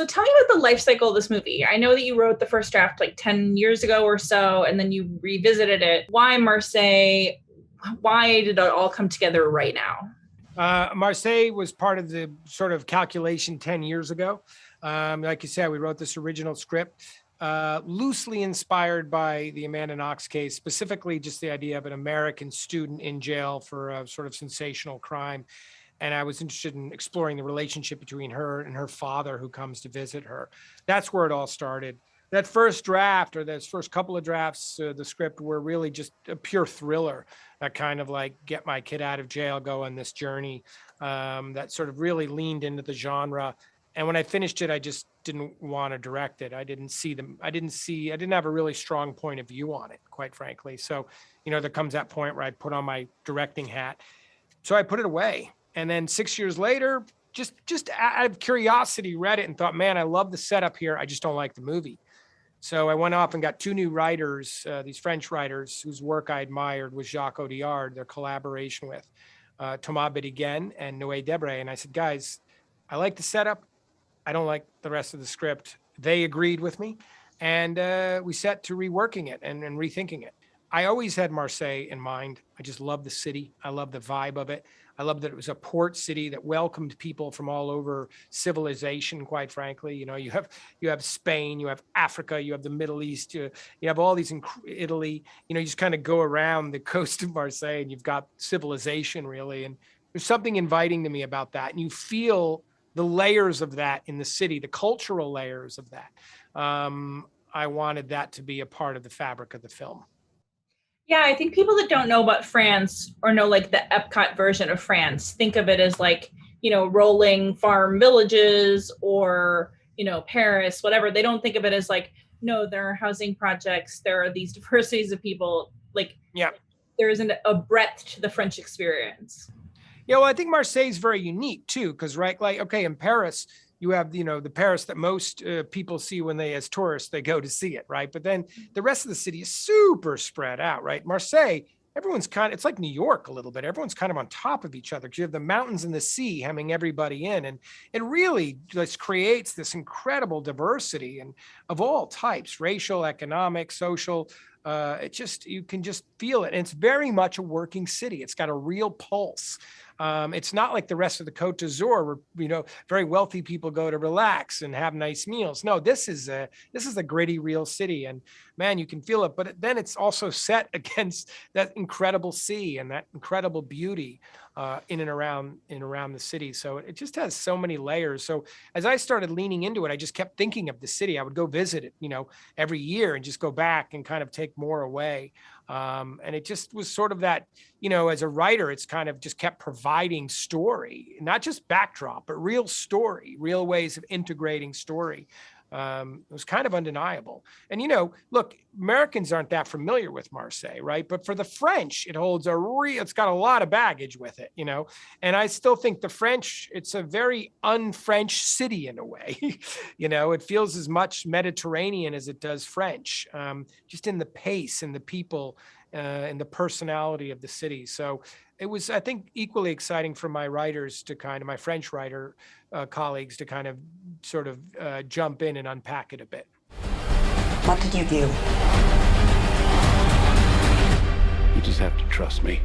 So tell me about the life cycle of this movie. I know that you wrote the first draft like 10 years ago or so, and then you revisited it. Why Marseille? Why did it all come together right now? Marseille was part of the sort of calculation 10 years ago. Like you said, we wrote this original script, loosely inspired by the Amanda Knox case, specifically just the idea of an American student in jail for a sort of sensational crime. And I was interested in exploring the relationship between her and her father who comes to visit her. That's where it all started. That first draft, or those first couple of drafts, the script were really just a pure thriller, that kind of like get my kid out of jail, go on this journey, that sort of really leaned into the genre. And when I finished it, I just didn't want to direct it. I didn't have a really strong point of view on it, quite frankly. So, there comes that point where I put on my directing hat. So I put it away. And then 6 years later, just out of curiosity, read it and thought, man, I love the setup here. I just don't like the movie. So I went off and got two new writers, these French writers whose work I admired was Jacques Audiard, their collaboration with Thomas Bedigen and Noé Debré. And I said, guys, I like the setup. I don't like the rest of the script. They agreed with me. And we set to reworking it and rethinking it. I always had Marseille in mind. I just love the city. I love the vibe of it. I love that it was a port city that welcomed people from all over civilization, quite frankly. You have Spain, you have Africa, you have the Middle East, you have all these, Italy. You just kind of go around the coast of Marseille and you've got civilization, really. And there's something inviting to me about that. And you feel the layers of that in the city, the cultural layers of that. I wanted that to be a part of the fabric of the film. Yeah, I think people that don't know about France or know like the Epcot version of France think of it as like, rolling farm villages or, Paris, whatever. They don't think of it as like, no, there are housing projects. There are these diversities of people. Like, yeah, there isn't a breadth to the French experience. Yeah, well, I think Marseille is very unique too, because in Paris, you have, the Paris that most people see when as tourists, they go to see it, right? But then the rest of the city is super spread out, right? Marseille, it's like New York a little bit. Everyone's kind of on top of each other because you have the mountains and the sea hemming everybody in. And it really just creates this incredible diversity and of all types, racial, economic, social. You can just feel it. And it's very much a working city. It's got a real pulse. It's not like the rest of the Côte d'Azur where, very wealthy people go to relax and have nice meals. No, this is a gritty, real city. And man, you can feel it. But then it's also set against that incredible sea and that incredible beauty in and around the city. So it just has so many layers. So as I started leaning into it, I just kept thinking of the city. I would go visit it, every year and just go back and kind of take more away. And it just was sort of that, as a writer, it's kind of just kept providing story, not just backdrop, but real story, real ways of integrating story. It was kind of undeniable. And, look, Americans aren't that familiar with Marseille, right? But for the French, it's got a lot of baggage with it, and I still think the French, it's a very un-French city in a way. It feels as much Mediterranean as it does French, just in the pace and the people and the personality of the city. So it was, I think, equally exciting for my my French writer colleagues to kind of sort of jump in and unpack it a bit. What did you do? You just have to trust me.